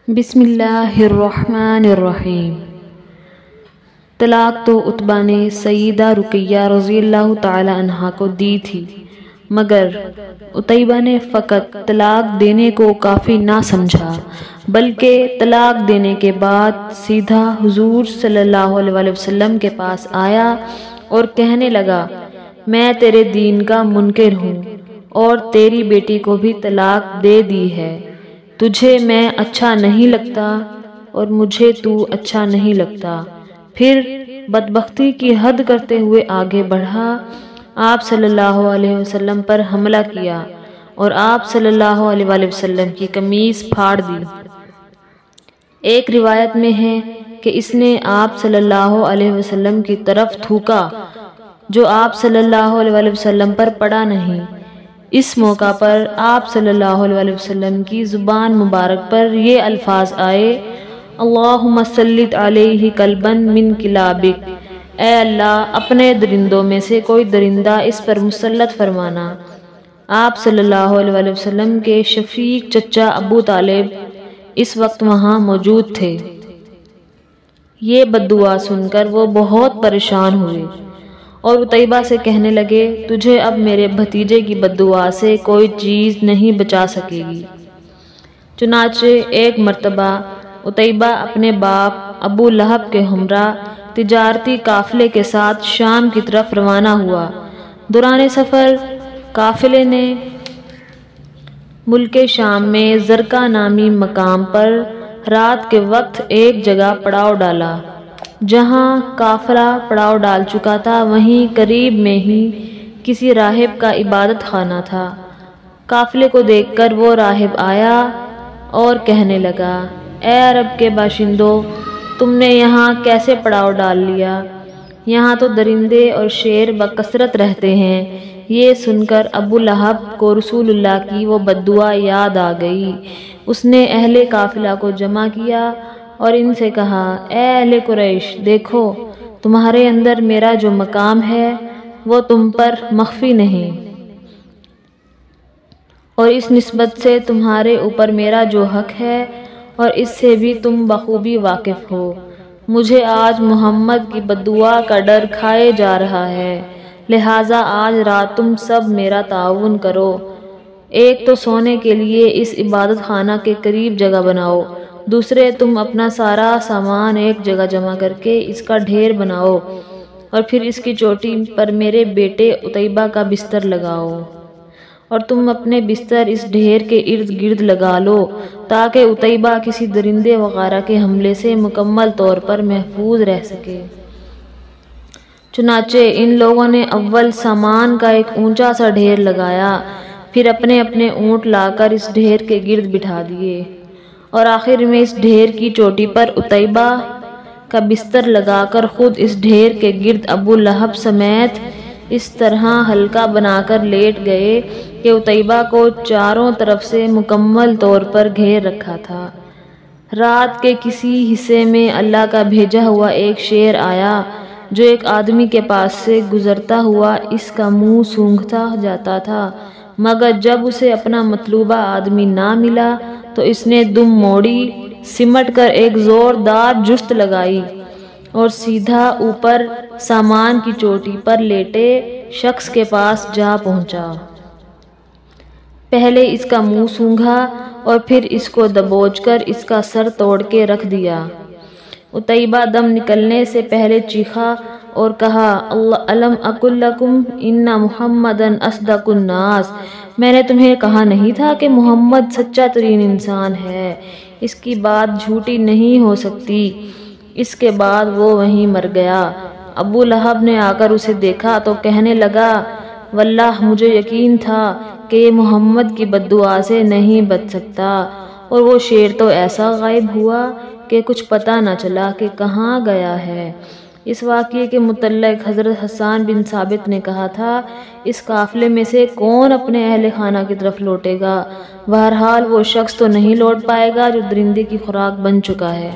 بسم اللہ الرحمن الرحیم۔ طلاق تو عتبہ نے سیدہ رقیہ رضی اللہ تعالی عنہا کو دی تھی، مگر عتیبہ نے فقط طلاق دینے کو کافی نہ سمجھا، بلکہ طلاق دینے کے بعد سیدھا حضور صلی اللہ علیہ وسلم کے پاس آیا اور کہنے لگا، میں تیرے دین کا منکر ہوں اور تیری بیٹی کو بھی طلاق دے دی ہے، تجھے میں اچھا نہیں لگتا اور مجھے تو اچھا نہیں لگتا۔ پھر بدبختی کی حد کرتے ہوئے آگے بڑھا، آپ صلی اللہ علیہ وسلم پر حملہ کیا اور آپ صلی اللہ علیہ وسلم کی قمیص پھاڑ دی۔ ایک روایت میں ہے کہ اس نے آپ صلی اللہ علیہ وسلم کی طرف تھوکا جو آپ صلی اللہ علیہ وسلم پر پڑا نہیں۔ اس موقع پر آپ صلی اللہ علیہ وسلم کی زبان مبارک پر یہ الفاظ آئے، اللہم سلط علیہ کلبا من کلابک، اے اللہ اپنے درندوں میں سے کوئی درندہ اس پر مسلط فرمانا۔ آپ صلی اللہ علیہ وسلم کے شفیق چچا ابو طالب اس وقت وہاں موجود تھے۔ یہ بددعا سن کر وہ بہت پریشان ہوئے اور عتیبہ سے کہنے لگے، تجھے اب میرے بھتیجے کی بددعا سے کوئی چیز نہیں بچا سکے گی۔ چنانچہ ایک مرتبہ عتیبہ اپنے باپ ابو لہب کے ہمراہ تجارتی قافلے کے ساتھ شام کی طرف روانہ ہوا۔ دوران سفر قافلے نے ملک شام میں زرقہ نامی مقام پر رات کے وقت ایک جگہ پڑاؤ ڈالا۔ جہاں قافلہ پڑاؤ ڈال چکا تھا وہیں قریب میں ہی کسی راہب کا عبادت خانہ تھا۔ قافلے کو دیکھ کر وہ راہب آیا اور کہنے لگا، اے عرب کے باشندوں، تم نے یہاں کیسے پڑاؤ ڈال لیا؟ یہاں تو درندے اور شیر بکثرت رہتے ہیں۔ یہ سن کر ابو لہب کو رسول اللہ کی وہ بددعا یاد آ گئی۔ اس نے اہل قافلہ کو جمع کیا اور ان سے کہا، اے اہل قریش، دیکھو تمہارے اندر میرا جو مقام ہے وہ تم پر مخفی نہیں، اور اس نسبت سے تمہارے اوپر میرا جو حق ہے اور اس سے بھی تم بخوبی واقف ہو۔ مجھے آج محمد کی بددعا کا ڈر کھائے جا رہا ہے، لہٰذا آج رات تم سب میرا تعاون کرو۔ ایک تو سونے کے لیے اس عبادت خانہ کے قریب جگہ بناؤ، دوسرے تم اپنا سارا سامان ایک جگہ جمع کر کے اس کا ڈھیر بناؤ اور پھر اس کی چوٹی پر میرے بیٹے عتیبہ کا بستر لگاؤ، اور تم اپنے بستر اس ڈھیر کے ارد گرد لگا لو تاکہ عتیبہ کسی درندے وغیرہ کے حملے سے مکمل طور پر محفوظ رہ سکے۔ چنانچہ ان لوگوں نے اول سامان کا ایک اونچا سا ڈھیر لگایا، پھر اپنے اپنے اونٹ لا کر اس ڈھیر کے گرد بٹھا دیے، اور آخر میں اس ڈھیر کی چوٹی پر عتیبہ کا بستر لگا کر خود اس ڈھیر کے گرد ابو لہب سمیت اس طرح حلقہ بنا کر لیٹ گئے کہ عتیبہ کو چاروں طرف سے مکمل طور پر گھیر رکھا تھا۔ رات کے کسی حصے میں اللہ کا بھیجا ہوا ایک شیر آیا جو ایک آدمی کے پاس سے گزرتا ہوا اس کا منہ سونگھتا جاتا تھا، مگر جب اسے اپنا مطلوبہ آدمی نہ ملا تو اس نے دم موڑی، سمٹ کر ایک زوردار جست لگائی اور سیدھا اوپر سامان کی چوٹی پر لیٹے شخص کے پاس جا پہنچا۔ پہلے اس کا منہ سونگھا اور پھر اس کو دبوچ کر اس کا سر توڑ کے رکھ دیا۔ عتیبہ دم نکلنے سے پہلے چیخا اور کہا، الم اقل لکم ان محمدا اصدق الناس، میں نے تمہیں کہا نہیں تھا کہ محمد سچا ترین انسان ہے، اس کی بات جھوٹی نہیں ہو سکتی۔ اس کے بعد وہ وہیں مر گیا۔ ابو لہب نے آ کر اسے دیکھا تو کہنے لگا، واللہ مجھے یقین تھا کہ یہ محمد کی بددعا سے نہیں بچ سکتا، اور وہ شیر تو ایسا غائب ہوا کہ کچھ پتہ نہ چلا کہ کہاں گیا ہے۔ اس واقعے کے متعلق حضرت حسان بن ثابت نے کہا تھا، اس قافلے میں سے کون اپنے اہل خانہ کی طرف لوٹے گا؟ بہرحال وہ شخص تو نہیں لوٹ پائے گا جو درندے کی خوراک بن چکا ہے۔